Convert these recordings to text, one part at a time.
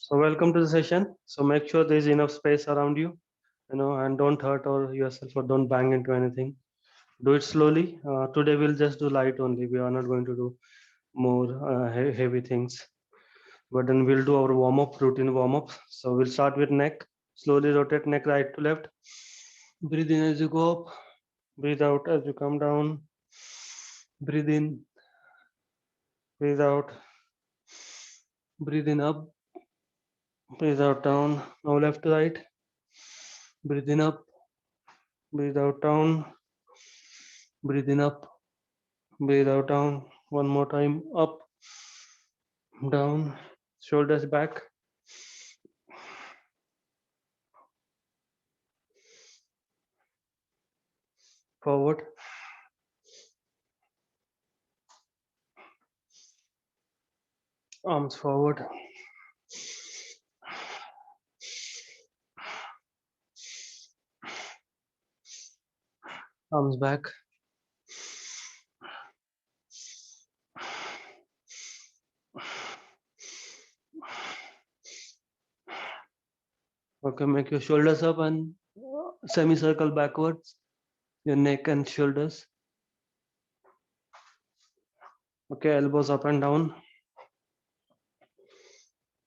So welcome to the session. So make sure there is enough space around you, and don't hurt or yourself or don't bang into anything. Do it slowly. Today we'll just do light only. We are not going to do more heavy things. But then we'll do our warm up, routine warm up. So we'll start with neck. Slowly rotate neck right to left. Breathe in as you go up. Breathe out as you come down. Breathe in. Breathe out. Breathe in up. Breathe out down. Now left to right. Breathe in up. Breathe out down. Breathe in up. Breathe out down. One more time. Up, down, shoulders back. Forward. Arms forward. Arms back. Okay, make your shoulders up and semicircle backwards. Your neck and shoulders. Okay, elbows up and down.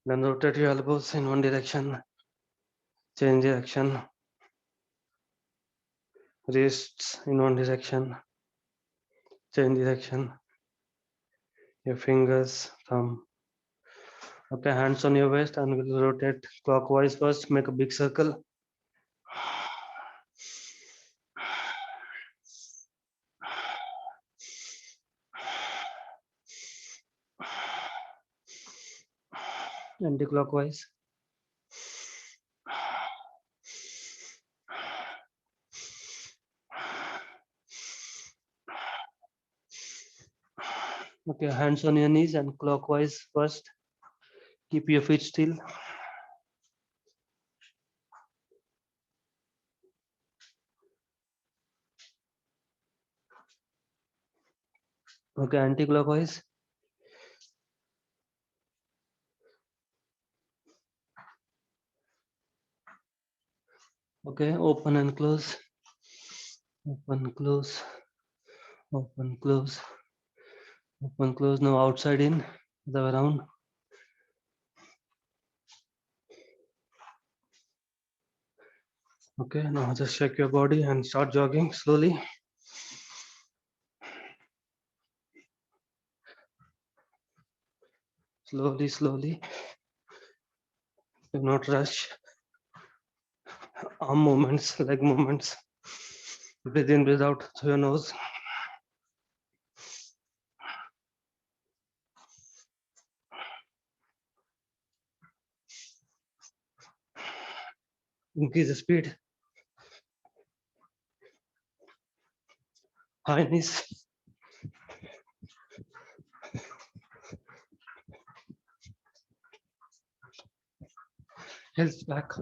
Then rotate your elbows in one direction. Change direction. Wrists in one direction. Change direction. Your fingers, thumb. Okay, hands on your waist and we'll rotate clockwise first. Make a big circle. Anti-clockwise. Okay, hands on your knees and clockwise first. Keep your feet still. Okay, anti-clockwise. Okay, open and close. Open, close. Open, close. Open, close. Now outside in, the way around. Okay, now just shake your body and start jogging slowly. Slowly, slowly. Do not rush. Arm movements, leg movements. Breathe in, breathe out through your nose. Increase the speed. High knees. Heels back.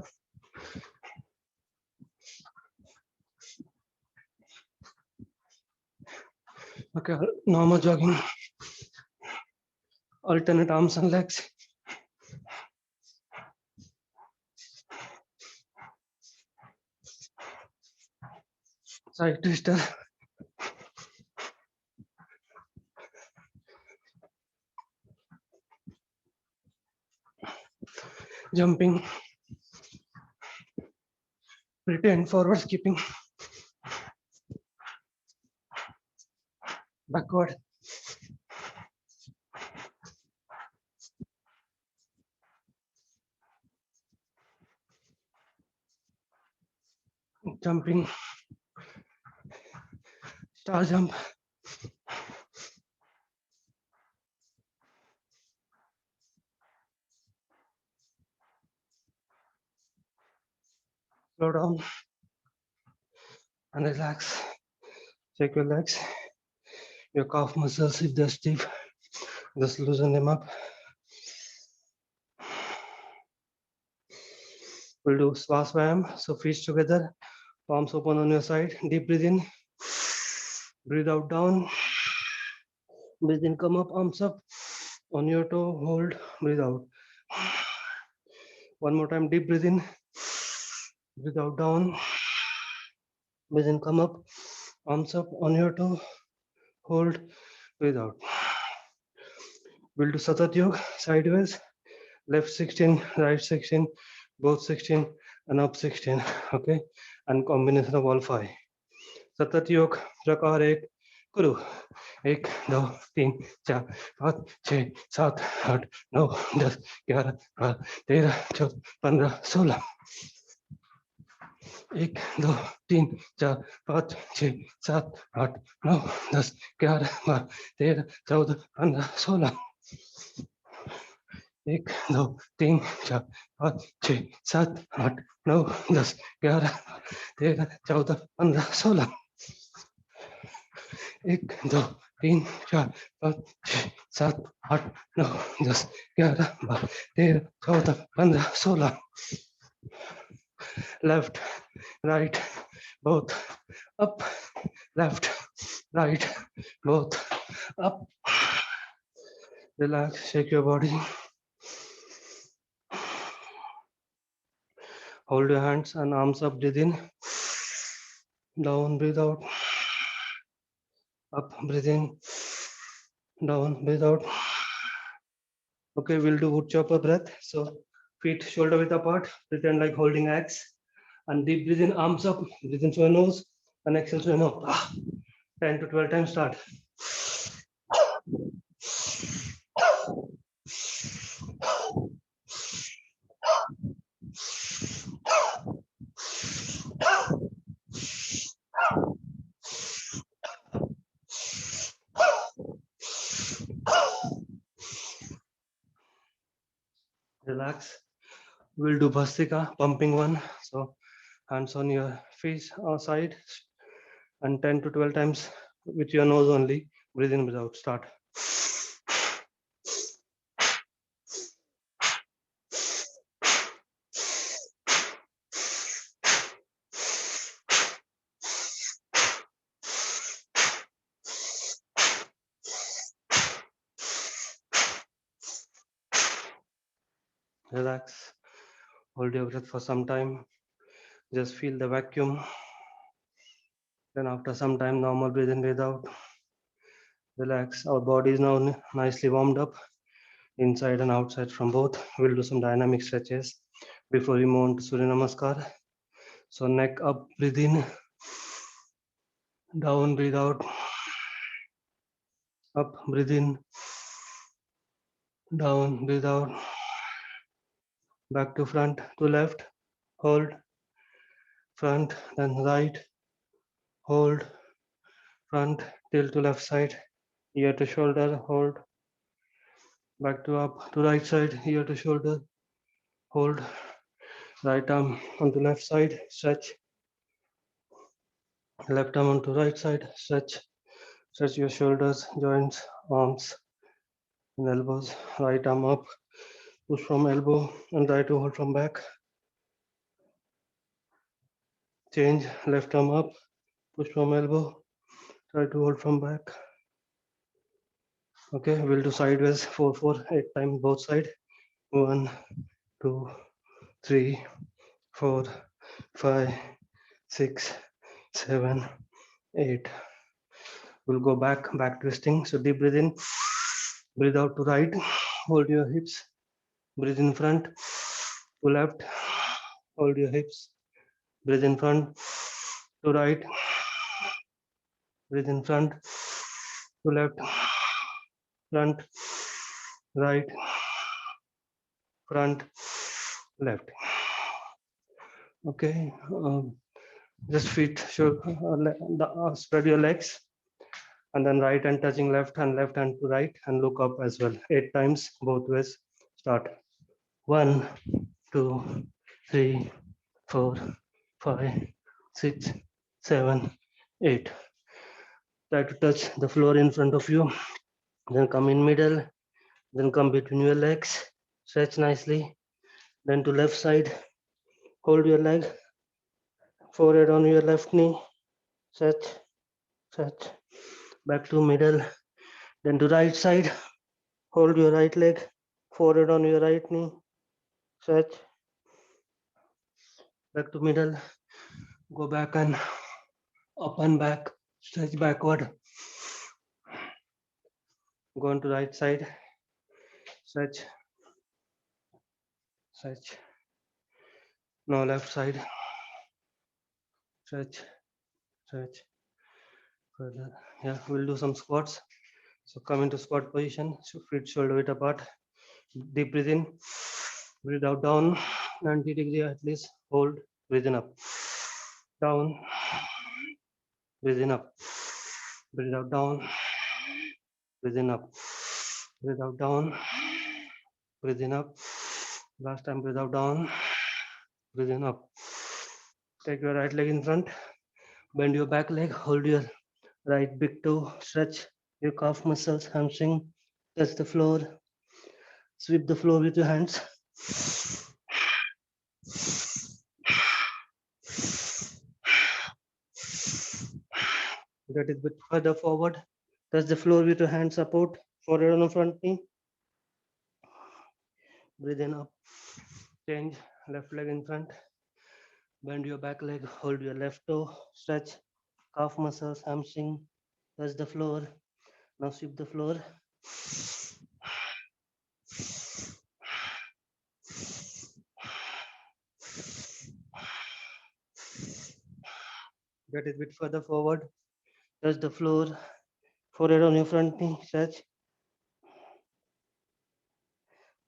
Okay, normal jogging. Alternate arms and legs. Side twister. Jumping. Pretend forward skipping. Backward. Jumping. Star jump. Slow down and relax. Shake your legs. Your calf muscles, if they're stiff, just loosen them up. We'll do Swasvayam. So feet together, palms open on your side. Deep breathe in. Breathe out down. Breathe in, come up, arms up. On your toe, hold, breathe out. One more time, deep breathe in, breathe out, down, breathe in, come up, arms up on your toe, hold, breathe out. We'll do Satat Yoga, sideways, left 16, right 16, both 16, and up 16, okay? And combination of all 5. Satat Yoga, प्रकार एक करो 1 2 3 4 5 6 7 8 9 10 11 12 13 14 15 16 1 2 3 4 5 6 7 8 9 10 11 12 13 14 15 16 1 2 3 4 5 6 7 8 9 10 11 13 14 15 16 1 2 3 4 5 6 7 8 9 10 11 12 13 14 15 16 left right both up left right both up. Relax, shake your body, hold your hands and arms up, breathe in, down, breathe out, up, breathe in, down, breathe out. Okay, we'll do wood chopper breath. So feet shoulder width apart, pretend like holding axe, and deep breathe in, arms up, breathe in through your nose, and exhale through your mouth. 10 to 12 times, start. Relax. We'll do Bhastrika, pumping one. So hands on your face or side, and 10 to 12 times with your nose only. Breathe in, breathe out. Start. Relax. Hold your breath for some time. Just feel the vacuum. Then after some time, normal breathe in, breathe out. Relax. Our body is now nicely warmed up, inside and outside from both. We'll do some dynamic stretches before we move on to Surya Namaskar. So neck up, breathe in. Down, breathe out. Up, breathe in. Down, breathe out. Back to front, to left. Hold. Front, then right. Hold. Front, tilt to left side. Ear to shoulder, hold. Back to up, to right side, ear to shoulder. Hold. Right arm onto left side, stretch. Left arm onto right side, stretch. Stretch your shoulders, joints, arms, and elbows. Right arm up, push from elbow and try to hold from back. Change, left arm up, push from elbow, try to hold from back. Okay, we'll do sideways 4, 4, 8 times both side. 1, 2, 3, 4, 5, 6, 7, 8. We'll go back twisting. So deep breathe in, breathe out to right, hold your hips, breathe in front, to left, hold your hips, breathe in front, to right, breathe in front, to left, front, right, front, left. Okay, just feet should spread your legs, and then right hand touching left hand to right, and look up as well. 8 times both ways. Start. 1, 2, 3, 4, 5, 6, 7, 8. Try to touch the floor in front of you. Then come in middle. Then come between your legs. Stretch nicely. Then to left side. Hold your leg. Forehead on your left knee. Stretch. Stretch. Back to middle. Then to right side. Hold your right leg. Forehead on your right knee. Stretch. back to middle, go back and up and back, stretch backward, go on to right side, stretch, stretch, now left side, stretch, stretch, further. Yeah, we'll do some squats. So come into squat position, feet shoulder width apart, deep breathe in, breathe out down, 90 degree at least, hold, breathe in up, down, breathe in up, breathe out down, breathe in up, breathe out down, breathe in up, last time breathe out down, breathe in up. Take your right leg in front, bend your back leg, hold your right big toe, stretch your calf muscles, hamstring, touch the floor, sweep the floor with your hands. Get it a bit further forward, touch the floor with your hand support, forehead on the front knee, breathe in up, change, left leg in front, bend your back leg, hold your left toe, stretch, calf muscles, hamstring, touch the floor, now sweep the floor. Get it a bit further forward, touch the floor, forehead on your front knee, stretch,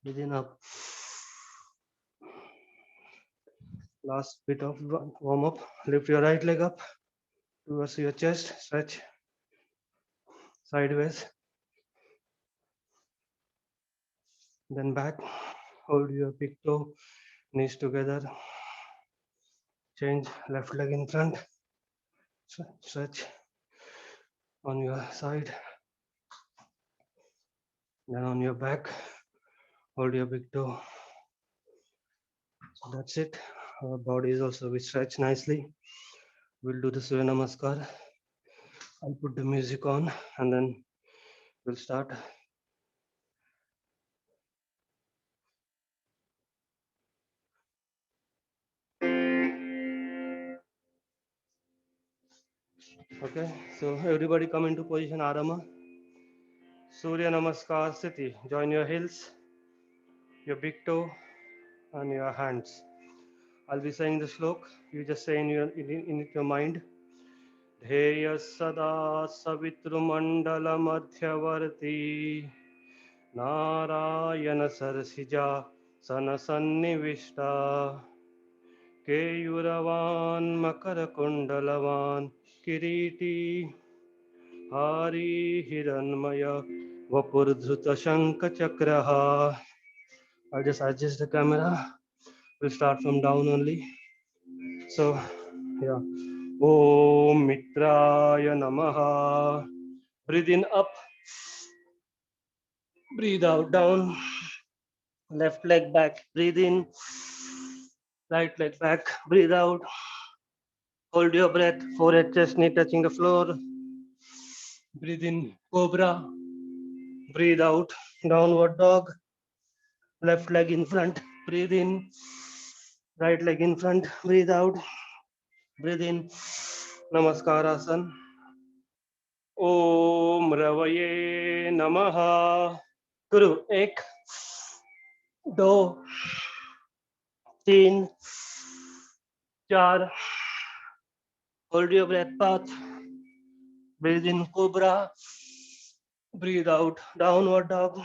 breathe in up. Last bit of warm up, lift your right leg up towards your chest, stretch sideways, then back, hold your big toe, knees together, change, left leg in front, stretch on your side, then on your back, hold your big toe. So that's it. Our body is also be stretched nicely. We'll do the Surya Namaskar. I'll put the music on and then we'll start. Okay, so everybody come into position Arama. Surya Namaskar Sthiti. Join your heels, your big toe, and your hands. I'll be saying the slok. You just say in your mind. Dheya sada savitrumandala madhyavarti Narayana Sarsija Sanasannivishta Keyuravan Makara Kiriti Hari Hiranmaya Vapurdhuta Shanka Chakraha. I'll just adjust the camera. We'll start from down only. So, yeah. Om Mitraya Namaha. Breathe in up. Breathe out down. Left leg back. Breathe in. Right leg back. Breathe out. Hold your breath. Forehead, chest, knee touching the floor. Breathe in. Cobra. Breathe out. Downward dog. Left leg in front. Breathe in. Right leg in front. Breathe out. Breathe in. Namaskarasan. Om Ravaye Namaha. Guru. एक, दो, तीन, चार. Hold your breath. Path. Breathe in. Cobra. Breathe out. Downward dog.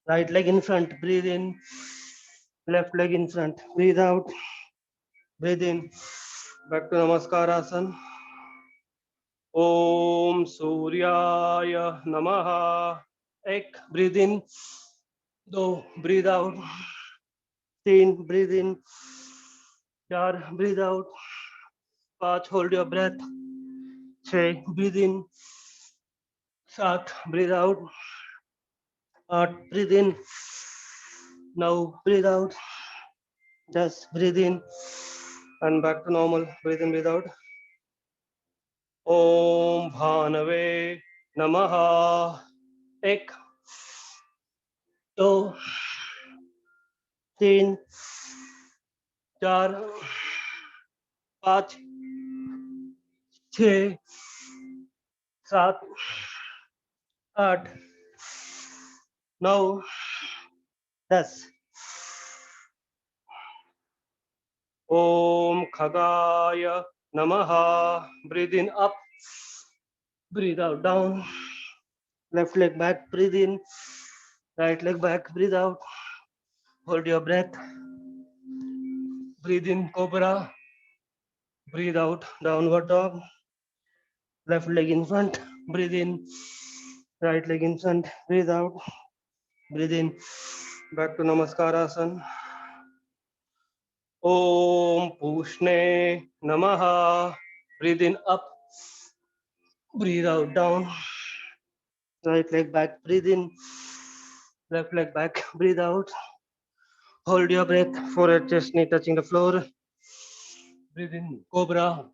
Right leg in front. Breathe in. Left leg in front. Breathe out. Breathe in. Back to Namaskarasan. Om Suryaya Namaha. एक, breathe in. दो, breathe out. तीन, breathe in. चार, breathe out. पांच, hold your breath. छह, breathe in. सात, breathe out. आठ, breathe in. Now, breathe out. 10, breathe in. And back to normal. Breathe in, breathe out. Om Bhanave Namaha. एक, दो, तीन, चार, 5 6 7 8 9 10 Om Khagaya Namaha. Breathe in up, breathe out down. Left leg back, breathe in. Right leg back, breathe out. Hold your breath. Breathe in, cobra. Breathe out, downward dog. Left leg in front, breathe in. Right leg in front, breathe out. Breathe in. Back to Namaskarasana. Om Pushne Namaha. Breathe in up, breathe out down. Right leg back, breathe in. Left leg back, breathe out. Hold your breath, forehead, chest, knee touching the floor. Breathe in, cobra.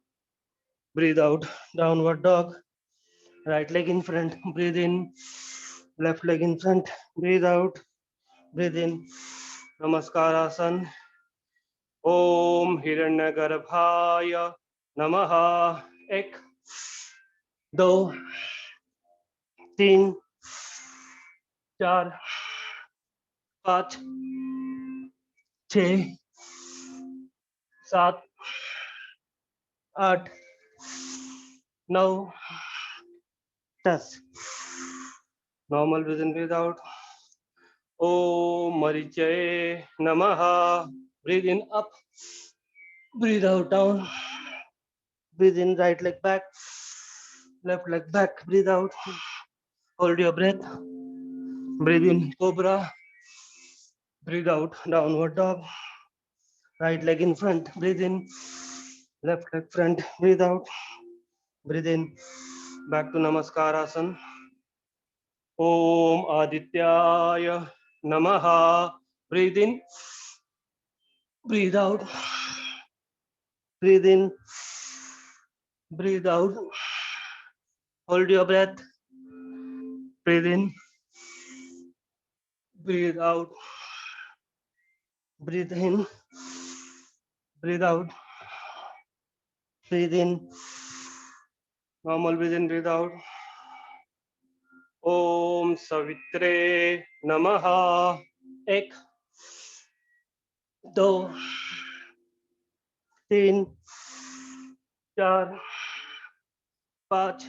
Breathe out, downward dog. Right leg in front, breathe in. Left leg in front, breathe out. Breathe in. Namaskarasana. Om Hiranyagarbhaya Namaha. Ek, do, तीन, चार, पाँच, छः, सात, आठ, 9, 10. Normal breathe in, breathe out. Om Marichaye Namaha. Breathe in up, breathe out down. Breathe in, right leg back, left leg back, breathe out. Hold your breath. Breathe in, cobra. Breathe out, downward dog. Right leg in front, breathe in. Left leg front, breathe out. Breathe in. Back to Namaskarasana. Om Adityaya Namaha. Breathe in, breathe out. Breathe in, breathe out. Hold your breath. Breathe in, breathe out. Breathe in, breathe out. Breathe in. Normal breathe in, breathe out. Om Savitre Namaha. Ek, do, तीन, चार, पाँच,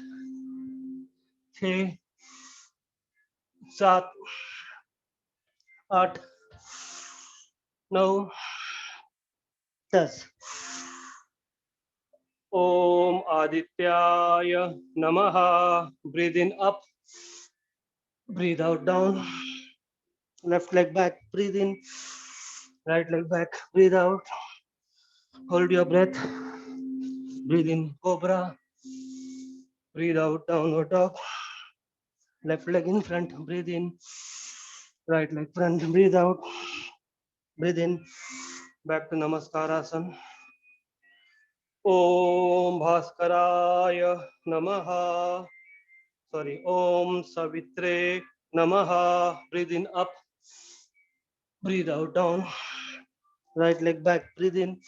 छः, सात, आठ, 9, 10. Om Adityaya Namaha. Breathe in up, breathe out down. Left leg back, breathe in. Right leg back, breathe out. Hold your breath. Breathe in, cobra. Breathe out, downward dog. Left leg in front, breathe in. Right leg front, breathe out. Breathe in. Back to Namaskarasana. Om Bhaskaraya Namaha. Sorry, Om Savitre Namaha. Breathe in up, breathe out down. Right leg back, breathe in.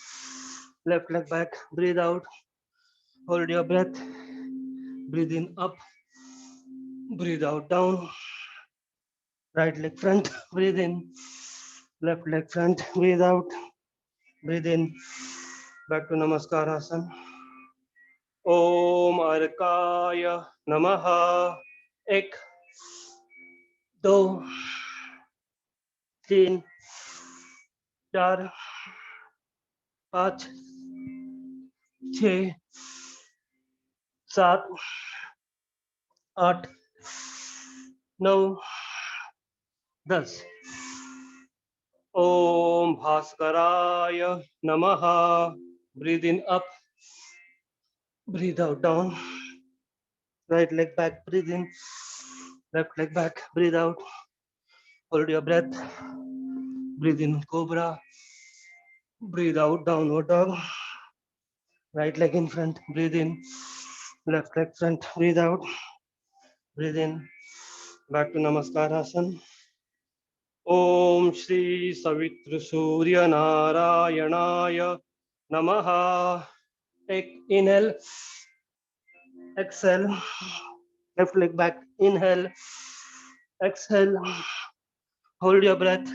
Left leg back, breathe out. Hold your breath. Breathe in up, breathe out down. Right leg front, breathe in. Left leg front, breathe out. Breathe in. Back to Namaskarasana. Om Arkaya Namaha. Ek, do, तीन, चार, पाँच, छः, सात, आठ, 9, 10. Om Bhaskaraya Namaha. Breathe in up, breathe out down. Right leg back, breathe in. Left leg back, breathe out. Hold your breath. Breathe in, cobra. Breathe out, downward dog. Right leg in front, breathe in. Left leg front, breathe out. Breathe in. Back to Namaskarasana. Om Shri Savitra Surya Narayanaaya Namaha. Inhale, exhale, left leg back, inhale, exhale, hold your breath,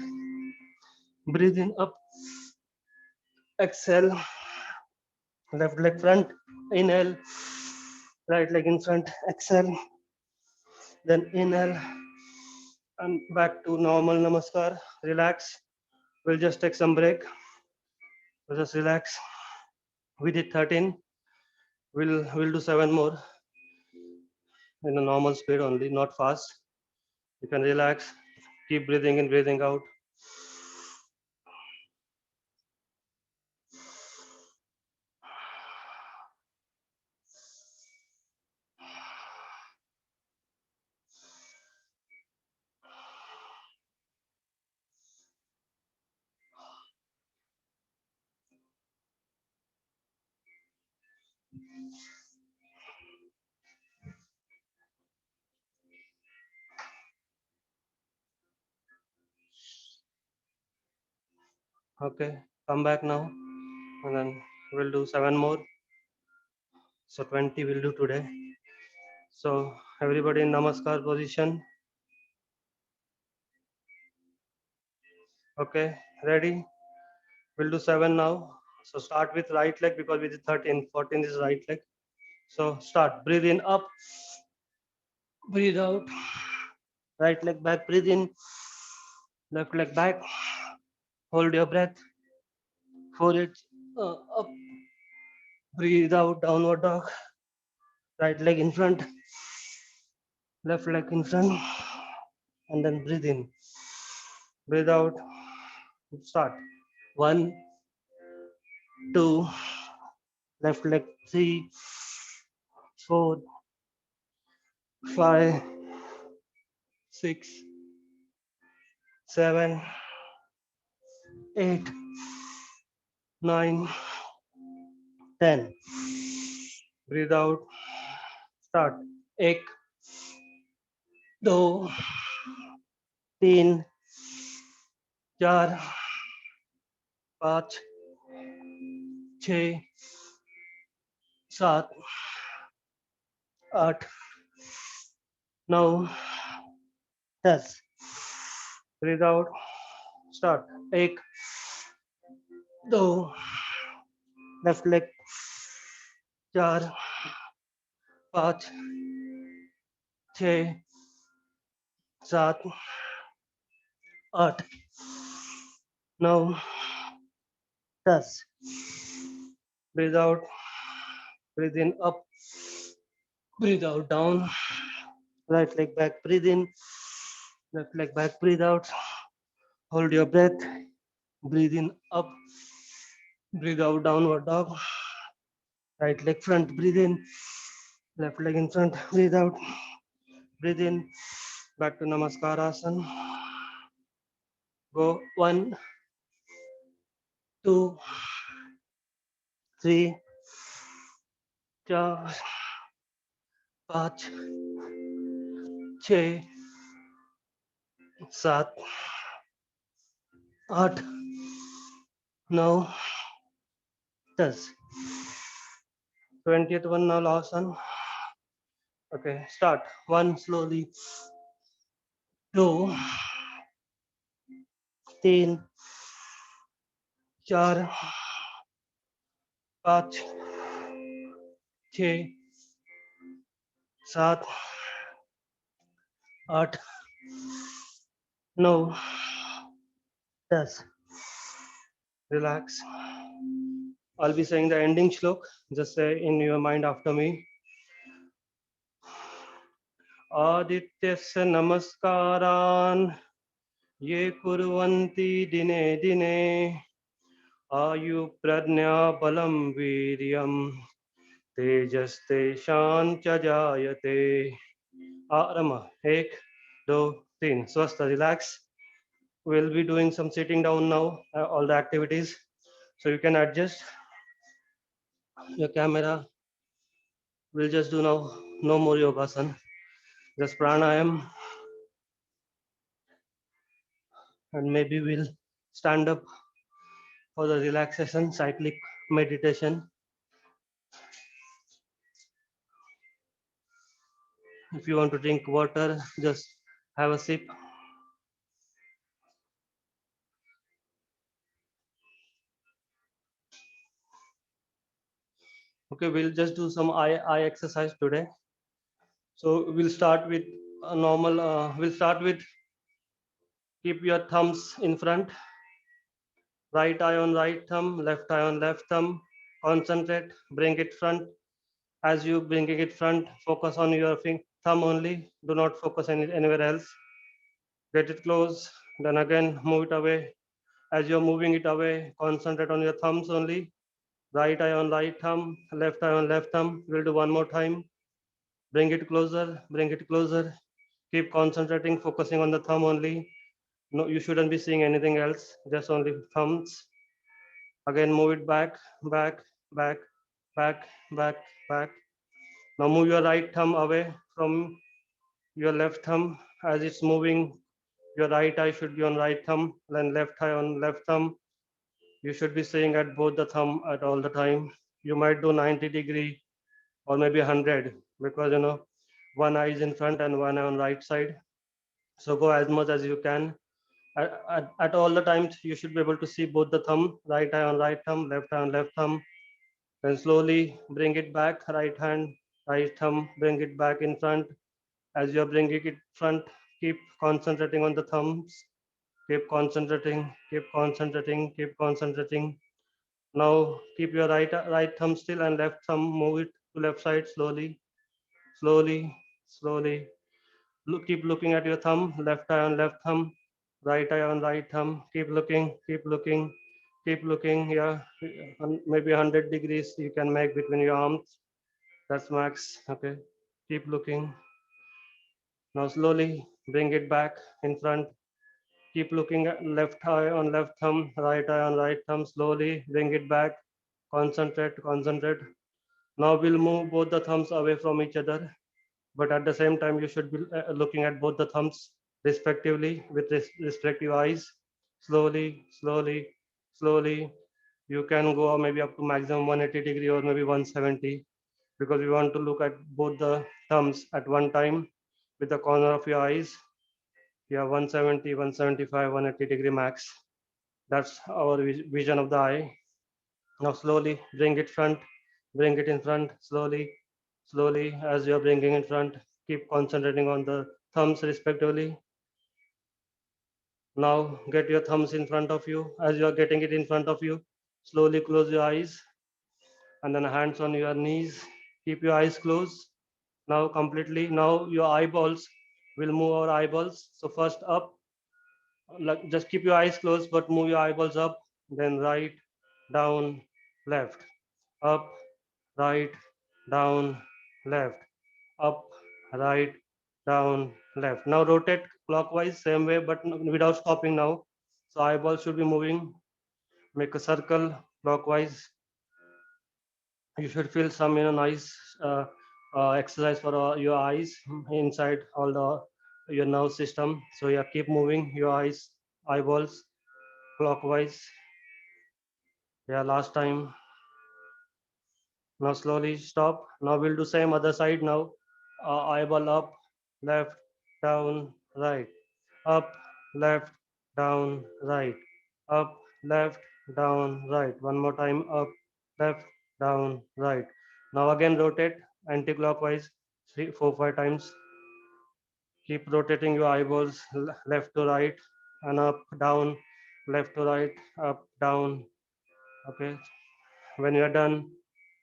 breathe in up, exhale, left leg front, inhale, right leg in front, exhale, then inhale, and back to normal namaskar, relax. We'll just take some break, so just relax. We did 13, we'll do 7 more in a normal speed only, not fast. You can relax, keep breathing in, breathing out. Okay, come back now, and then we'll do 7 more. So 20 we'll do today. So everybody in namaskar position. Okay, ready? We'll do 7 now. So start with right leg because we did 13, 14 is right leg. So start, breathe in up, breathe out, right leg back, breathe in, left leg back, hold your breath, forehead up, breathe out, downward dog, right leg in front, left leg in front, and then breathe in, breathe out, start. 1, 2, left leg 3, 4, 5, 6, 7, 8, 9, 10. Breathe out, start. 1, 2, 3, 4, 5, 6, 7, 8, 9, 10. Breathe out, start. 1, 2, left leg 4, 5, 6, 7, 8, 9, 10. Breathe out, breathe in up, breathe out down, right leg back, breathe in, left leg back, breathe out, hold your breath, breathe in up, breathe out, downward dog, right leg front, breathe in, left leg in front, breathe out, breathe in, back to Namaskar Asana. Go 1, 2, 3, 4, 5, 6, 7, 8, 9, 10. 20th one now, last one. Okay, start. 1 slowly, 2, 3, 4, 5, 6, 7, 8, 9, 10. Relax. I'll be saying the ending shlok. Just say in your mind after me. Adityasya namaskaran ye kurvanti dine dine आयु प्रज्ञा बलम वीर्यम तेजस्ते शांच जायते. Rama, 1, 2, 3. Swastha, relax. We'll be doing some sitting down now, all the activities. So you can adjust your camera. We'll just do now, no more yogasan. Just pranayam. And maybe we'll stand up for the relaxation, cyclic meditation. If you want to drink water, just have a sip. Okay, we'll just do some eye exercise today. So we'll start with a normal, we'll start with keep your thumbs in front, right eye on right thumb, left eye on left thumb. Concentrate, bring it front. As you bringing it front, focus on your thumb only. Do not focus anywhere else. Get it close, then again move it away. As you're moving it away, concentrate on your thumbs only. Right eye on right thumb, left eye on left thumb. We'll do one more time. Bring it closer, bring it closer. Keep concentrating, focusing on the thumb only. No, you shouldn't be seeing anything else, just only thumbs. Again, move it back, back, back, back, back, back. Now move your right thumb away from your left thumb. As it's moving, your right eye should be on right thumb, then left eye on left thumb. You should be staying at both the thumb at all the time. You might do 90-degree or maybe 100 because one eye is in front and one eye on right side. So go as much as you can. At all the times, you should be able to see both the thumb, right eye on right thumb, left eye on left thumb. Then slowly bring it back, right hand, right thumb, bring it back in front. As you're bringing it front, keep concentrating on the thumbs. Keep concentrating, keep concentrating, keep concentrating. Now keep your right thumb still and left thumb, move it to left side slowly, slowly, slowly. Keep looking at your thumb, left eye on left thumb, right eye on right thumb. Keep looking, keep looking, keep looking. Yeah, maybe 100 degrees you can make between your arms. That's max. Okay, keep looking. Now slowly bring it back in front. Keep looking at left eye on left thumb, right eye on right thumb. Slowly bring it back. Concentrate, concentrate. Now we'll move both the thumbs away from each other, but at the same time you should be looking at both the thumbs respectively with respective eyes. Slowly, slowly, slowly. You can go maybe up to maximum 180-degree or maybe 170 because we want to look at both the thumbs at one time with the corner of your eyes. Yeah, 170, 175, 180-degree max. That's our vision of the eye. Now slowly bring it front, bring it in front, slowly, slowly. As you're bringing in front, keep concentrating on the thumbs respectively. Now get your thumbs in front of you. As you're getting it in front of you, slowly close your eyes and then hands on your knees. Keep your eyes closed. Now completely. Now your eyeballs will move our eyeballs. So first up, like just keep your eyes closed, but move your eyeballs up, then right, down, left, up, right, down, left, up, right, down, left. Now rotate clockwise, same way, but without stopping now. So eyeball should be moving. Make a circle clockwise. You should feel some, nice exercise for your eyes inside all the your nerve system. So yeah, keep moving your eyes, eyeballs clockwise. Yeah, last time. Now slowly stop. Now we'll do same other side now. Eyeball up, left, down, right, up, left, down, right, up, left, down, right. One more time, up, left, down, right. Now again rotate anti-clockwise, 3, 4, 5 times. Keep rotating your eyeballs left to right and up, down, left to right, up, down. Okay. When you're done,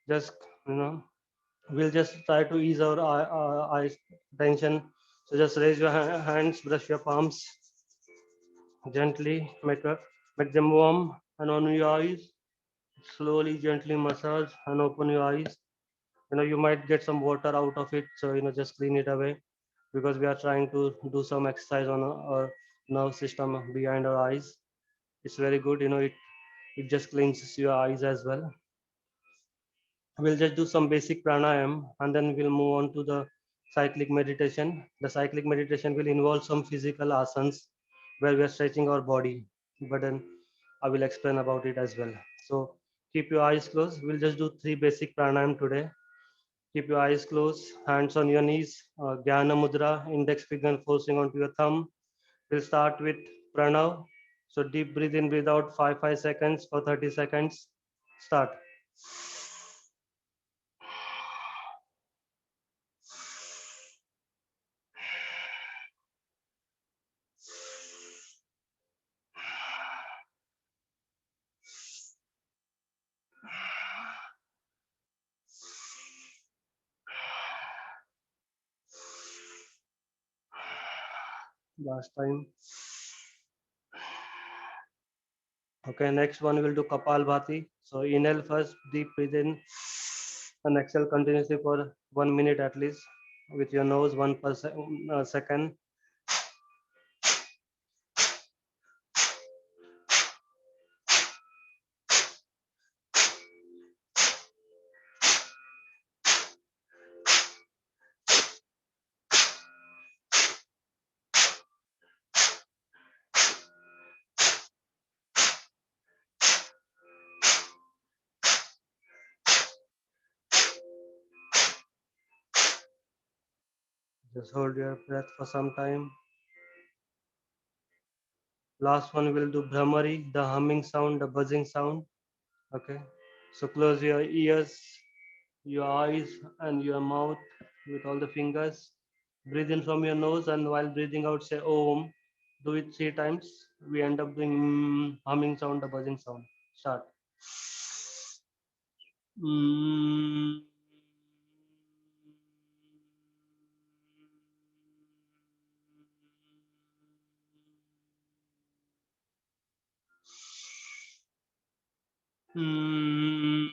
just, we'll just try to ease our eye tension. So just raise your hands, brush your palms gently, make them warm, and on your eyes, slowly, gently massage and open your eyes. You might get some water out of it, so just clean it away because we are trying to do some exercise on our nerve system behind our eyes. It's very good, it just cleanses your eyes as well. We'll just do some basic pranayam and then we'll move on to the cyclic meditation. The cyclic meditation will involve some physical asanas where we are stretching our body, but then I will explain about it as well. So keep your eyes closed. We'll just do 3 basic pranayam today. Keep your eyes closed, hands on your knees. Jnana Mudra, index finger forcing onto your thumb. We'll start with Pranav. So deep breathe in, breathe out, 5 seconds for 30 seconds. Start. Last time. Okay, next one we'll do Kapalbhati. So inhale first, deep breathe in, and exhale continuously for 1 minute at least with your nose, one per second. Just hold your breath for some time. Last one we'll do Brahmari, the humming sound, the buzzing sound. Okay. So close your ears, your eyes, and your mouth with all the fingers. Breathe in from your nose, and while breathing out, say Om. Do it 3 times. We end up doing humming sound, the buzzing sound. Start. Mm. Mm.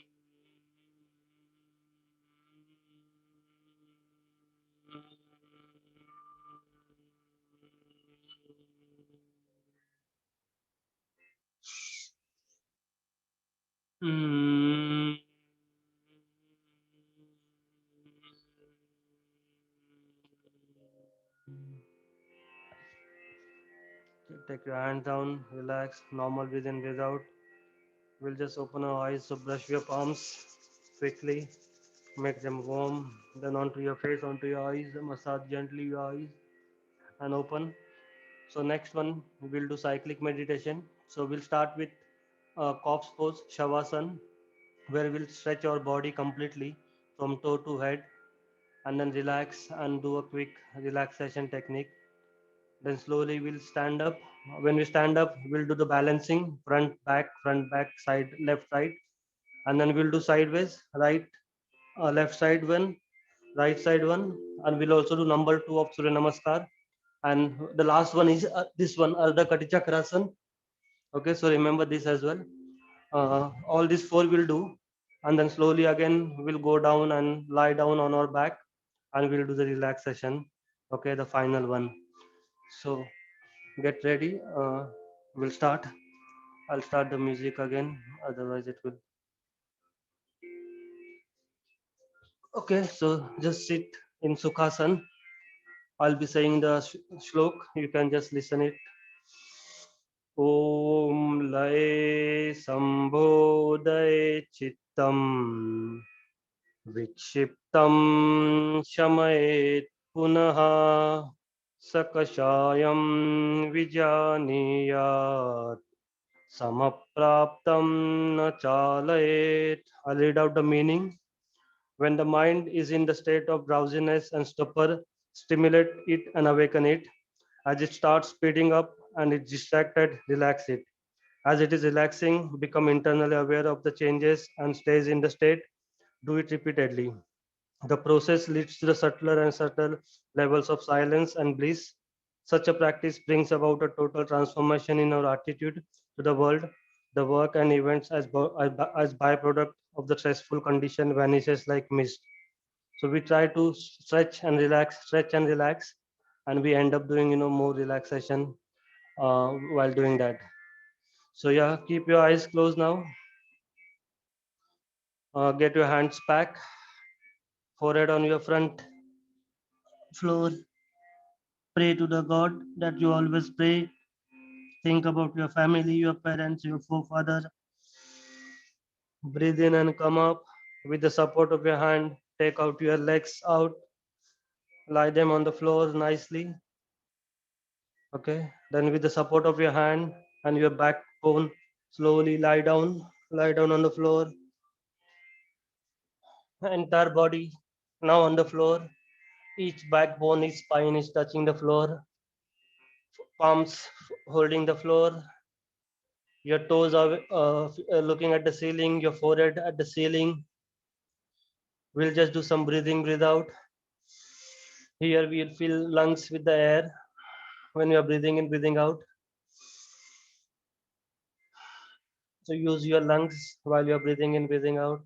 Mm. Take your hand down, relax, normal breathe in, breathe out. We'll just open our eyes, so brush your palms quickly, make them warm, then onto your face, onto your eyes, massage gently your eyes and open. So next one, we'll do cyclic meditation. So we'll start with corpse pose, Shavasana, where we'll stretch our body completely from toe to head and then relax and do a quick relaxation technique. Then slowly we'll stand up. When we stand up, we'll do the balancing, front, back, side, left, right. And then we'll do sideways, right, left side one, right side one. And we'll also do number 2 of Surya Namaskar. And the last one is this one, Ardha Katichakrasana. Okay, so remember this as well. All these four we'll do. And then slowly again, we'll go down and lie down on our back and we'll do the relaxation. Okay, the final one. So get ready. We'll start. I'll start the music again. Otherwise, it will. Okay, so just sit in Sukhasan. I'll be saying the shlok. You can just listen it. Om Lay Sambodhay Chittam Vikshiptam Shamayet Punaha Sakashayam Vijaniyat Samapraptam Na Chalayet. I'll read out the meaning. When the mind is in the state of drowsiness and stupor, stimulate it and awaken it. As it starts speeding up and it's distracted, relax it. As it is relaxing, become internally aware of the changes and stays in the state. Do it repeatedly. The process leads to the subtler and subtle levels of silence and bliss. Such a practice brings about a total transformation in our attitude to the world. The work and events as byproduct of the stressful condition vanishes like mist. So we try to stretch and relax, and we end up doing more relaxation while doing that. So yeah, keep your eyes closed now. Get your hands back, forehead on your front floor. Pray to the God that you always pray. Think about your family, your parents, your forefather. Breathe in and come up with the support of your hand. Take out your legs out, lie them on the floor nicely. Okay, then with the support of your hand and your backbone, slowly lie down on the floor. Entire body now on the floor. Each backbone, each spine is touching the floor. Palms holding the floor. Your toes are looking at the ceiling. Your forehead at the ceiling. We'll just do some breathing, breathe out. Here we'll fill lungs with the air when you are breathing in, breathing out. So use your lungs while you are breathing in, breathing out.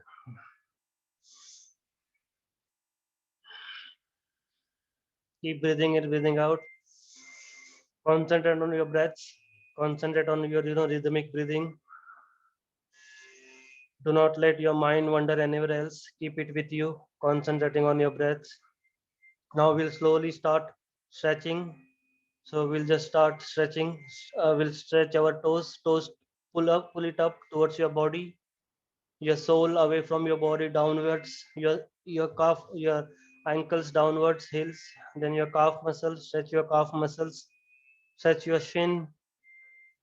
Keep breathing in, breathing out. Concentrate on your breaths. Concentrate on your rhythmic breathing. Do not let your mind wander anywhere else. Keep it with you, concentrating on your breaths. Now we'll slowly start stretching. So we'll just start stretching. We'll stretch our toes. Toes pull it up towards your body. Your sole away from your body downwards. Your calf, your ankles downwards, heels. Then your calf muscles. Stretch your calf muscles. Stretch your shin.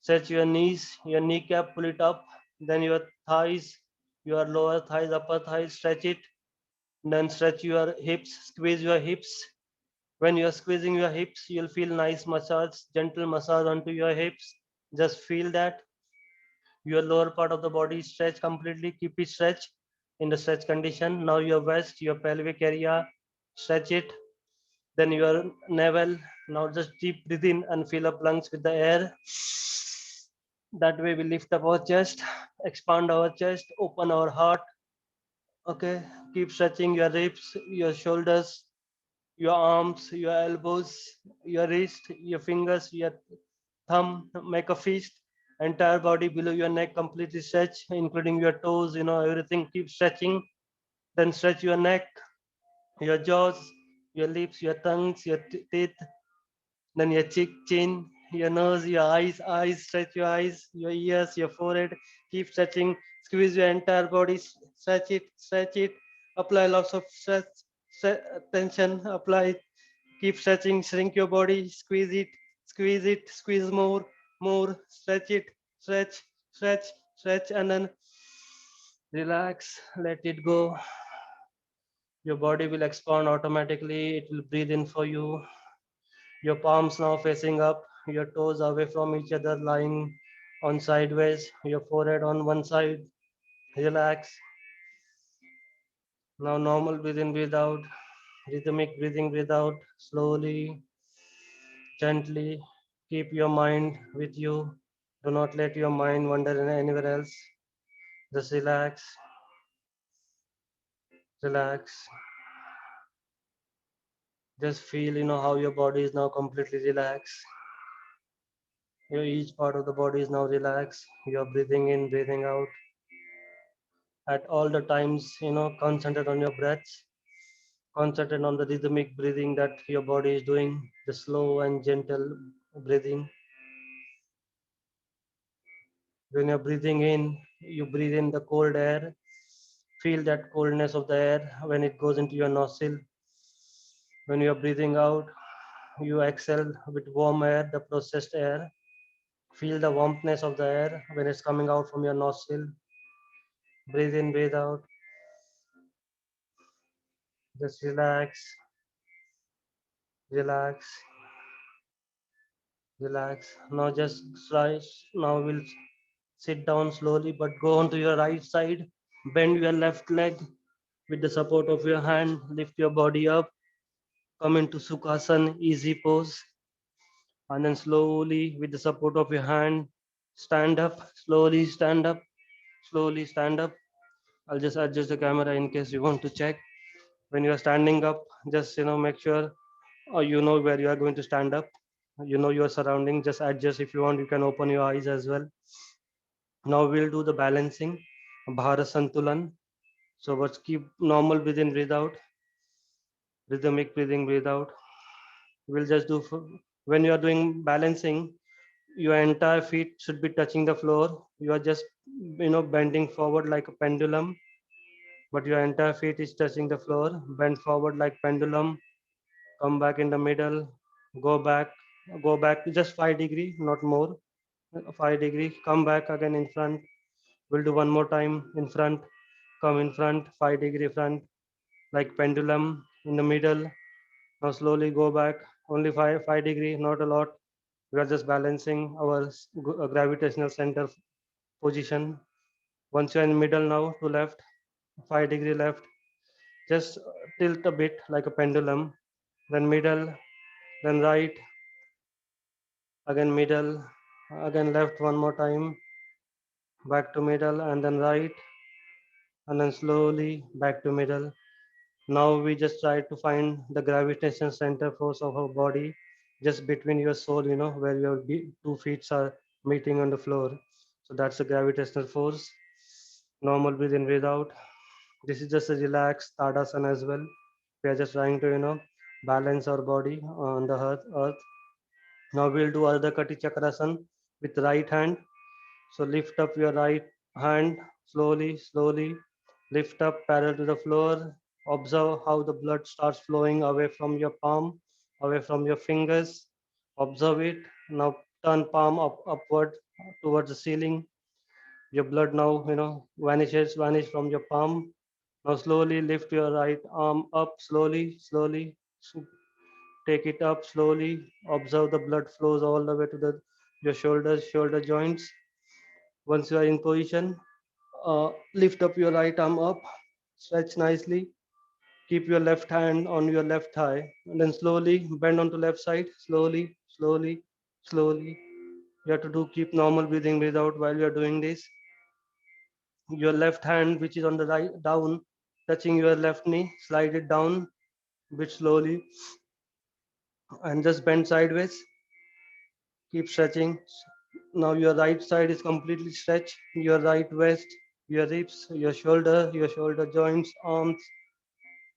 Stretch your knees. Your kneecap. Pull it up. Then your thighs. Your lower thighs, upper thighs. Stretch it. Then stretch your hips. Squeeze your hips. When you are squeezing your hips, you'll feel nice massage, gentle massage onto your hips. Just feel that your lower part of the body stretch completely. Keep it stretch in the stretch condition. Now your waist, your pelvic area, stretch it. Then your navel. Now just deep breathe in and fill up lungs with the air. That way we lift up our chest, expand our chest, open our heart. Okay, keep stretching your ribs, your shoulders, your arms, your elbows, your wrist, your fingers, your thumb. Make a fist. Entire body below your neck completely stretch, including your toes. Everything. Keep stretching. Then stretch your neck, your jaws, your lips, your tongues, your teeth. Then your cheek, chin, your nose, your eyes. Stretch your eyes, your ears, your forehead. Keep stretching. Squeeze your entire body. Stretch it. Stretch it. Apply lots of stretch, tension. Apply. Keep stretching, shrink your body, squeeze it, squeeze more, stretch it, stretch, stretch, and then relax, let it go. Your body will expand automatically, it will breathe in for you. Your palms now facing up, your toes away from each other, lying on sideways, your forehead on one side. Relax. Now normal breathe in, breathe out, rhythmic breathing, breathe out, slowly, gently. Keep your mind with you. Do not let your mind wander anywhere else. Just relax, relax. Just feel, how your body is now completely relaxed. Each part of the body is now relaxed. You're breathing in, breathing out. At all the times, concentrate on your breaths. Concentrate on the rhythmic breathing that your body is doing, the slow and gentle breathing. When you're breathing in, you breathe in the cold air. Feel that coldness of the air when it goes into your nostril. When you're breathing out, you exhale with warm air, the processed air. Feel the warmthness of the air when it's coming out from your nostril. Breathe in, breathe out. Just relax, relax, relax. Now just try. Now we'll sit down slowly, but go on to your right side. Bend your left leg with the support of your hand. Lift your body up. Come into Sukhasana, easy pose. And then slowly, with the support of your hand, stand up. Slowly stand up. Slowly stand up. I'll just adjust the camera in case you want to check. When you are standing up, just make sure you know where you are going to stand up. You know your surrounding. Just adjust. If you want, you can open your eyes as well. Now we'll do the balancing, Bharat Santulan. So let's keep normal breathe in, breathe out, rhythmic breathing, breathe out. We'll just do when you are doing balancing, your entire feet should be touching the floor. You are just bending forward like a pendulum. but your entire feet is touching the floor. Bend forward like pendulum. Come back in the middle. Go back. Go back just 5 degree, not more. 5 degree. Come back again in front. We'll do one more time in front. Come in front. 5 degree front like pendulum in the middle. Now slowly go back. Only 5 degree, not a lot. We are just balancing our gravitational center position. Once you're in middle now to left, 5 degree left, just tilt a bit like a pendulum, then middle, then right, again middle, again left one more time, back to middle, and then right, and then slowly back to middle. Now we just try to find the gravitational center force of our body just between your soul, where your 2 feet are meeting on the floor. So that's the gravitational force. Normal breathe in, breathe out. This is just a relaxed Tadasana as well. We are just trying to, balance our body on the earth. Now we'll do Ardha Kati Chakrasana with right hand. So lift up your right hand slowly, slowly. Lift up parallel to the floor. Observe how the blood starts flowing away from your palm, away from your fingers. Observe it. Now turn palm upward towards the ceiling. Your blood now, vanish from your palm. Now slowly lift your right arm up, slowly, slowly. Take it up slowly. Observe the blood flows all the way to your shoulders, shoulder joints. Once you are in position, lift up your right arm up, stretch nicely. Keep your left hand on your left thigh, and then slowly bend onto left side. Slowly, slowly, slowly. You have to keep normal breathing, breathe out while you are doing this. Your left hand, which is on the right down, touching your left knee, slide it down a bit slowly, and just bend sideways. Keep stretching. Now your right side is completely stretched. Your right waist, your ribs, your shoulder joints, arms,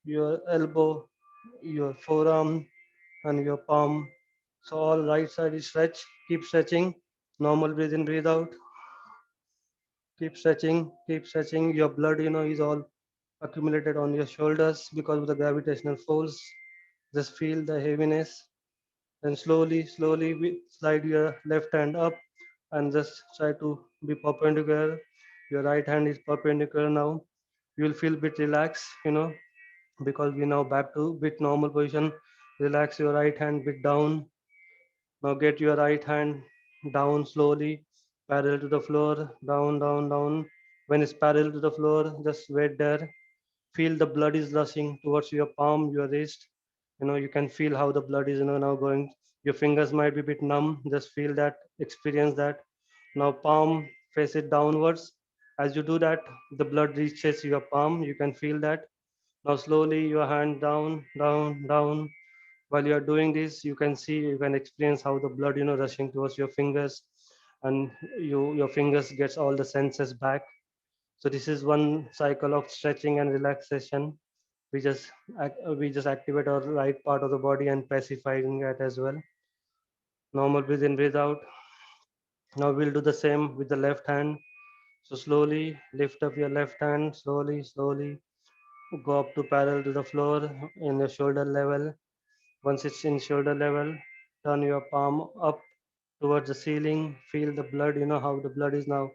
your elbow, your forearm, and your palm. So all right side is stretched. Keep stretching. Normal breathe in, breathe out. Keep stretching. Keep stretching. Your blood, is all accumulated on your shoulders because of the gravitational force. Just feel the heaviness. Then slowly, slowly slide your left hand up and just try to be perpendicular. Your right hand is perpendicular now. You will feel bit relaxed, because we now back to bit normal position. Relax your right hand bit down. Now get your right hand down slowly, parallel to the floor, down, down, down. When it's parallel to the floor, just wait there. Feel the blood is rushing towards your palm, your wrist. You can feel how the blood is, now going. Your fingers might be a bit numb. Just feel that, experience that. Now palm, face it downwards. As you do that, the blood reaches your palm. You can feel that. Now slowly your hand down, down, down. While you are doing this, you can experience how the blood, rushing towards your fingers, and your fingers gets all the senses back. So this is one cycle of stretching and relaxation. We just activate our right part of the body and pacifying it as well. Normal breathe in, breathe out. Now we'll do the same with the left hand. So slowly lift up your left hand, slowly, slowly. Go up to parallel to the floor in your shoulder level. Once it's in shoulder level, turn your palm up towards the ceiling. Feel the blood, how the blood is now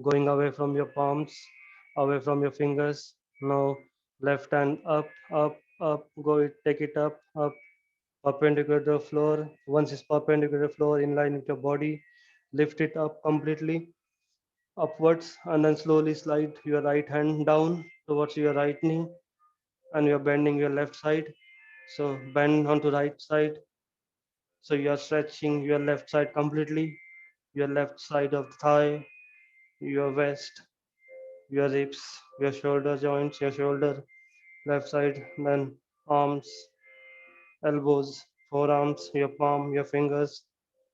going away from your palms, away from your fingers. Now left hand up, up, up. Take it up, up, perpendicular to the floor. Once it's perpendicular to the floor, in line with your body, lift it up completely upwards, and then slowly slide your right hand down towards your right knee, and you're bending your left side. So bend onto right side. So you are stretching your left side completely, your left side of the thigh, your waist, your ribs, your shoulder joints, your shoulder, left side, then arms, elbows, forearms, your palm, your fingers,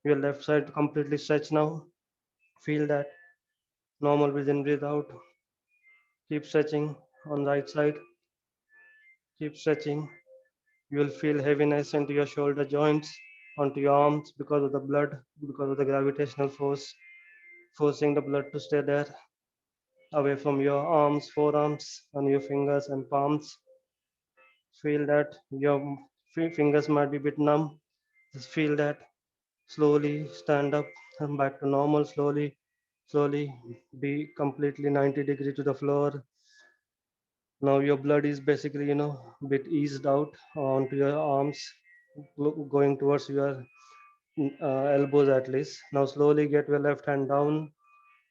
your left side completely stretched now. Feel that. Normal breathe in, breathe out. Keep stretching on right side. Keep stretching. You will feel heaviness into your shoulder joints, onto your arms because of the blood, because of the gravitational force, forcing the blood to stay there. away from your arms, forearms, and your fingers and palms. Feel that your fingers might be a bit numb. Just feel that. Slowly stand up and back to normal. Slowly be completely 90 degree to the floor. Now your blood is basically, bit eased out onto your arms, going towards your elbows at least. Now slowly get your left hand down,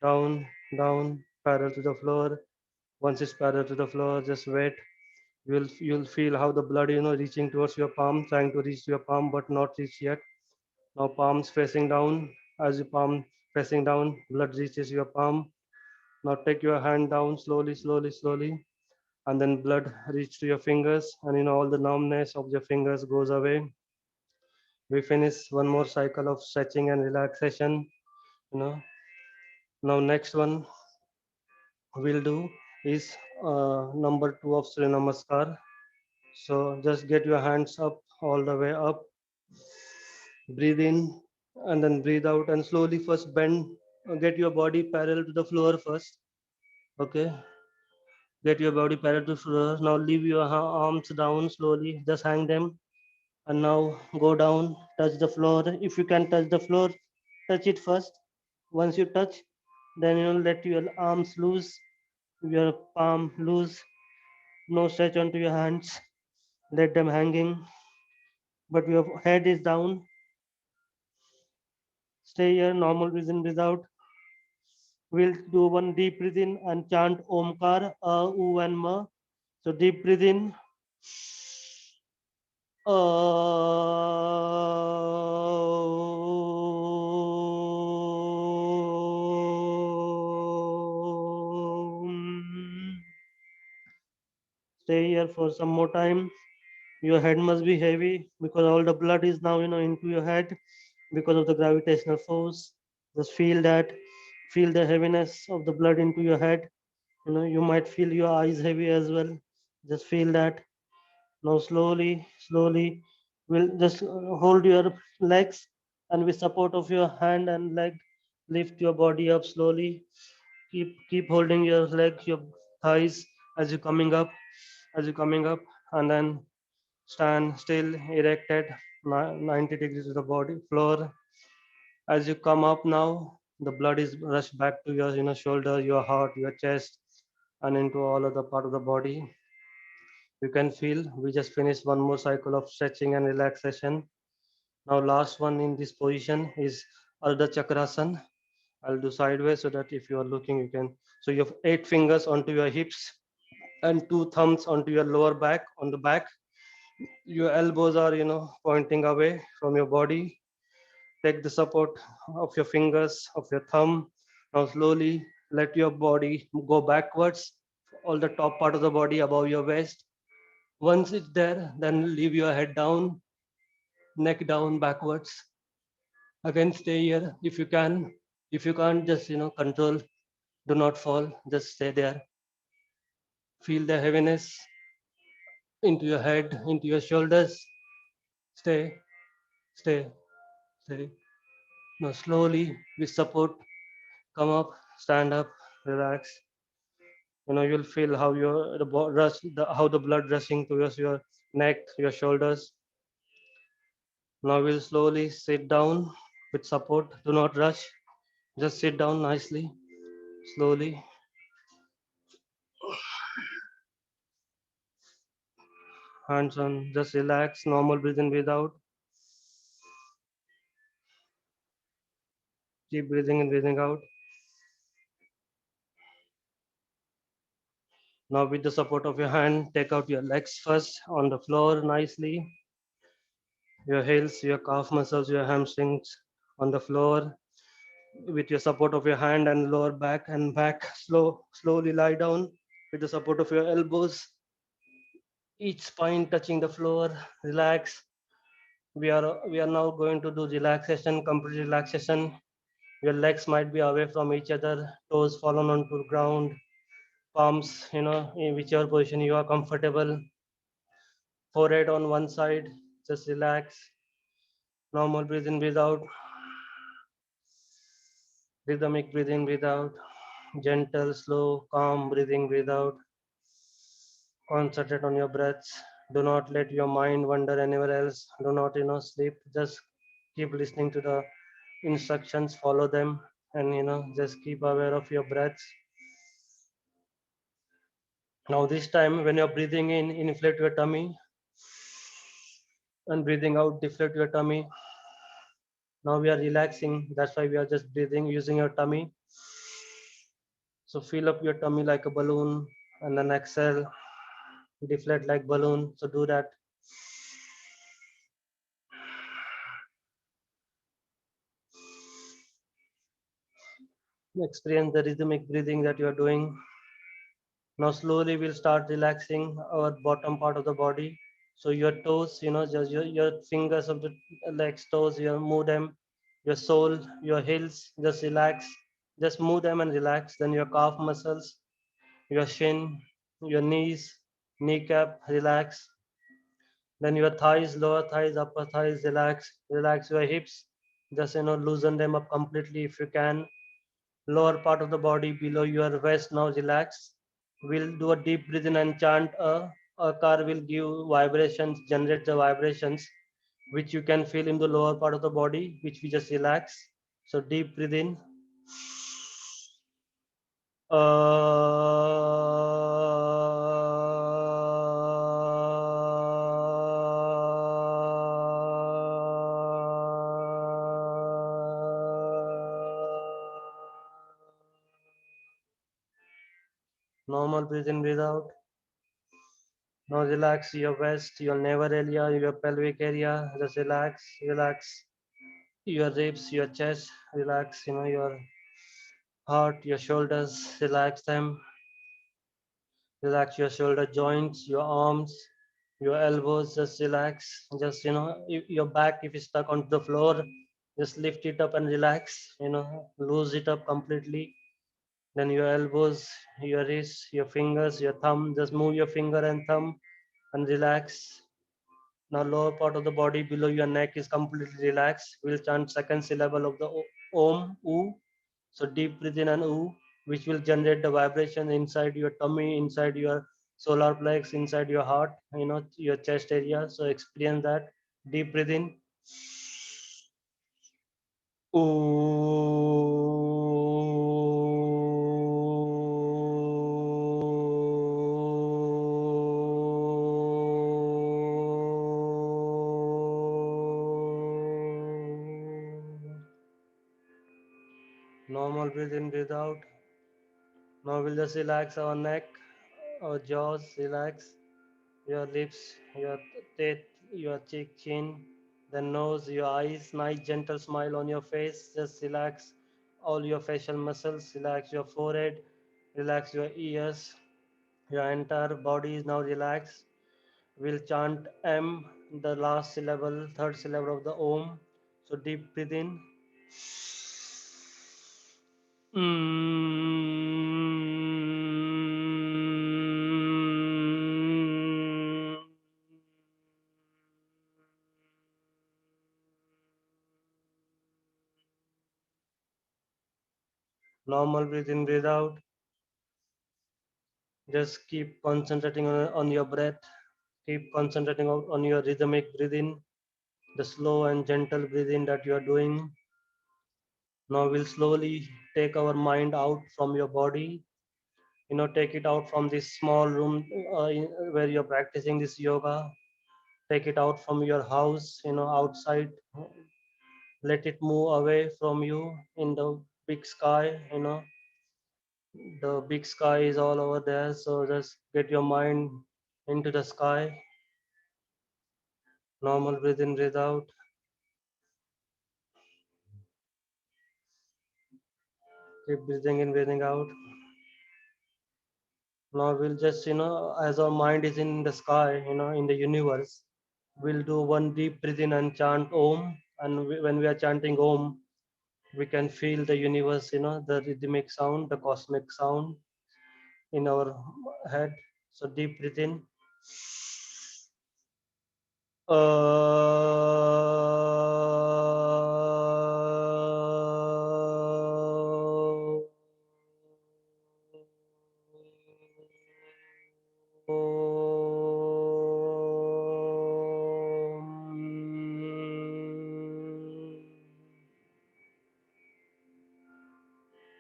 down, down, parallel to the floor. Once it's parallel to the floor, just wait. You'll feel how the blood, reaching towards your palm, trying to reach your palm, but not reach yet. Now palms facing down. As your palm facing down, blood reaches your palm. Now take your hand down slowly, and then blood reach to your fingers, and all the numbness of your fingers goes away. We finish one more cycle of stretching and relaxation. You know. Now next one we'll do is number two of Surya Namaskar. So just get your hands up all the way up. Breathe in and then breathe out, and slowly first bend. Get your body parallel to the floor first. Okay. Get your body parallel to the floor. Now leave your arms down slowly. Just hang them. And now go down. Touch the floor. If you can touch the floor, touch it first. Once you touch, then let your arms loose, your palm loose. No stretch onto your hands. Let them hanging. But your head is down. Stay here. Normal breathe in, breathe out. We'll do one deep breath in and chant Omkar, U and Ma. So deep breathe in. Stay here for some more time. Your head must be heavy because all the blood is now into your head because of the gravitational force. Just feel that. Feel the heaviness of the blood into your head. You might feel your eyes heavy as well. Just feel that. Now slowly, we'll just hold your legs, and with support of your hand and leg, lift your body up slowly. Keep holding your leg, your thighs as you're coming up, and then stand still, erected, 90 degrees to the body floor. As you come up now, the blood is rushed back to your shoulder, your heart, your chest, and into all other part of the body. You can feel we just finished one more cycle of stretching and relaxation. Now last one in this position is Ardha Chakrasana. I'll do sideways so that if you are looking, you can. So you have 8 fingers onto your hips and 2 thumbs onto your lower back on the back. Your elbows are pointing away from your body. Take the support of your fingers, of your thumb. Now slowly let your body go backwards, all the top part of the body above your waist. Once it's there, then leave your head down, neck down, backwards. Again, stay here if you can. If you can't, just control. Do not fall. Just stay there. Feel the heaviness into your head, into your shoulders. Stay, stay, stay. Now slowly, with support, come up, stand up, relax. You'll feel how how the blood rushing towards your neck, your shoulders. Now we'll slowly sit down with support. Do not rush. Just sit down nicely, slowly. Hands on. Just relax. Normal breathing, breathe out. Keep breathing in, breathing out. Now, with the support of your hand, take out your legs first on the floor nicely. Your heels, your calf muscles, your hamstrings on the floor. With your support of your hand and lower back and back, slowly lie down with the support of your elbows. Each spine touching the floor. Relax. We are now going to do relaxation, complete relaxation. Your legs might be away from each other, toes fallen onto the ground, palms, in whichever position you are comfortable. Forehead on one side, just relax. Normal breathe in, breathe out. Rhythmic breathe in, breathe out. Gentle, slow, calm breathing, breathe out. Concentrate on your breaths. Do not let your mind wander anywhere else. Do not, sleep. Just keep listening to the instructions, follow them, and just keep aware of your breaths. Now, this time, when you're breathing in, inflate your tummy, and breathing out, deflate your tummy. Now we are relaxing. That's why we are just breathing using your tummy. So fill up your tummy like a balloon, and then exhale, deflate like balloon. So do that. Experience the rhythmic breathing that you are doing. Now slowly we'll start relaxing our bottom part of the body. So your toes, just your fingers of the legs, toes, you move them. Your sole, your heels, just relax. Just move them and relax. Then your calf muscles, your shin, your knees, kneecap, relax. Then your thighs, lower thighs, upper thighs, relax. Relax your hips. Just loosen them up completely if you can. Lower part of the body below your waist now relax. We'll do a deep breath in and chant a car will give vibrations, generate the vibrations which you can feel in the lower part of the body, which we just relax. So deep breathe in. Normal breathe in, breathe out. Now relax your waist, your navel area, your pelvic area. Just relax, relax your ribs, your chest. Relax, your heart, your shoulders. Relax them. Relax your shoulder joints, your arms, your elbows. Just relax. Just your back if it's stuck onto the floor, just lift it up and relax. Lose it up completely. Then your elbows, your wrists, your fingers, your thumb. Just move your finger and thumb and relax. Now lower part of the body below your neck is completely relaxed. We'll chant second syllable of the Om, U. So deep breathe in and U, which will generate the vibration inside your tummy, inside your solar plex, inside your heart, your chest area. So experience that. Deep breathe in. Normal breathe in, breathe out. Now we'll just relax our neck, our jaws, relax your lips, your teeth, your cheek, chin, the nose, your eyes. Nice gentle smile on your face. Just relax all your facial muscles. Relax your forehead, relax your ears. Your entire body is now relaxed. We'll chant M, the last syllable, third syllable of the Om. So deep breathe in. Normal breathe in, breathe out. Just keep concentrating on your breath. Keep concentrating on your rhythmic breathing, the slow and gentle breathing that you are doing. Now we'll slowly take our mind out from your body. Take it out from this small room where you're practicing this yoga. Take it out from your house, outside. Let it move away from you in the big sky. The big sky is all over there. So just get your mind into the sky. Normal breathe in, breathe out. Keep breathing in, breathing out. Now we'll just, as our mind is in the sky, in the universe, we'll do one deep breath in and chant Om. And when we are chanting Om, we can feel the universe, the rhythmic sound, the cosmic sound in our head. So deep breathe in.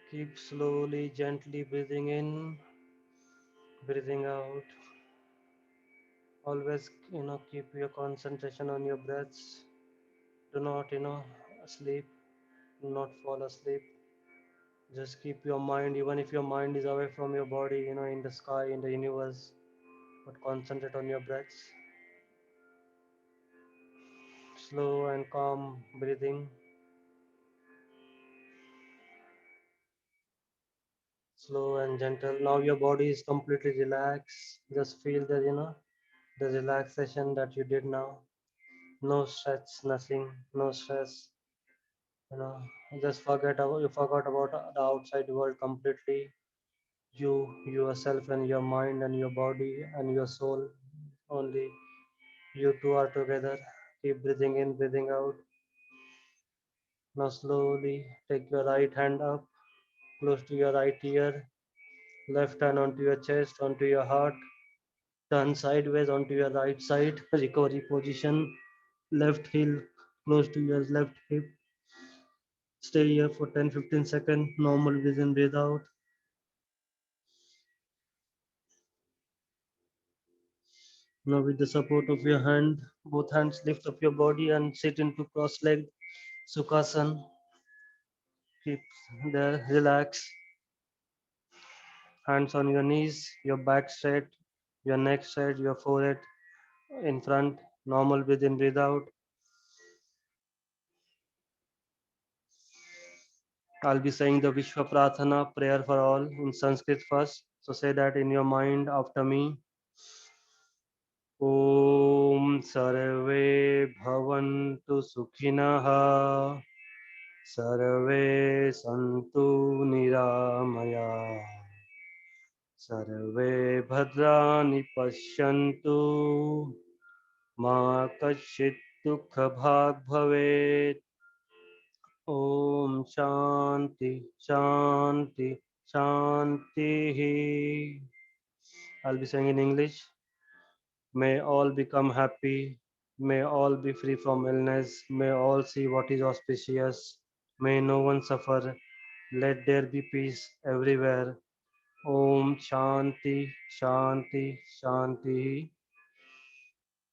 Keep slowly, gently breathing in, breathing out. Always, keep your concentration on your breaths. Do not, sleep. Do not fall asleep. Just keep your mind, even if your mind is away from your body, in the sky, in the universe, but concentrate on your breaths. Slow and calm breathing. Slow and gentle. Now your body is completely relaxed. Just feel the relaxation that you did now. No stress, nothing, no stress. You know, just you forgot about the outside world completely. You, yourself, and your mind, and your body, and your soul. Only you two are together. Keep breathing in, breathing out. Now slowly take your right hand up, close to your right ear, left hand onto your chest, onto your heart. Turn sideways onto your right side, recovery position, left heel close to your left hip. Stay here for 10-15 seconds. Normal breathe in, breathe out. Now, with the support of your hand, both hands lift up your body and sit into cross legged Sukhasana. Keep there, relax. Hands on your knees, your back straight, your neck straight, your forehead in front. Normal breathe in, breathe out. I'll be saying the Vishwa Prathana prayer for all in Sanskrit first. So say that in your mind after me. Om Sarve Bhavantu Sukhinah Sarve Santu Niramaya Sarve Bhadrani Pashyantu Ma Kashit Dukha Bhag Bhavet. Om Shanti Shanti Shanti. I'll be saying in English. May all become happy. May all be free from illness. May all see what is auspicious. May no one suffer. Let there be peace everywhere. Om Shanti Shanti Shanti.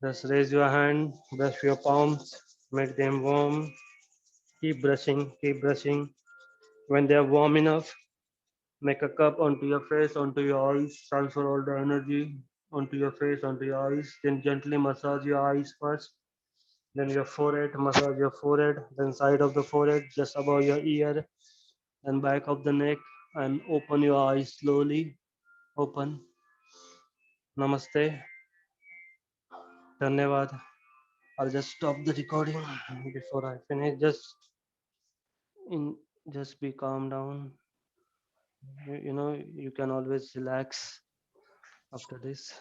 Just raise your hand, brush your palms, make them warm. Keep brushing, keep brushing. When they are warm enough, make a cup onto your face, onto your eyes, transfer all the energy onto your face, onto your eyes. Then gently massage your eyes first. Then your forehead, massage your forehead, then side of the forehead, just above your ear, then back of the neck, and open your eyes slowly. Open. Namaste. Dhanyavad. I'll just stop the recording before I finish. In, just be calm down. You can always relax after this.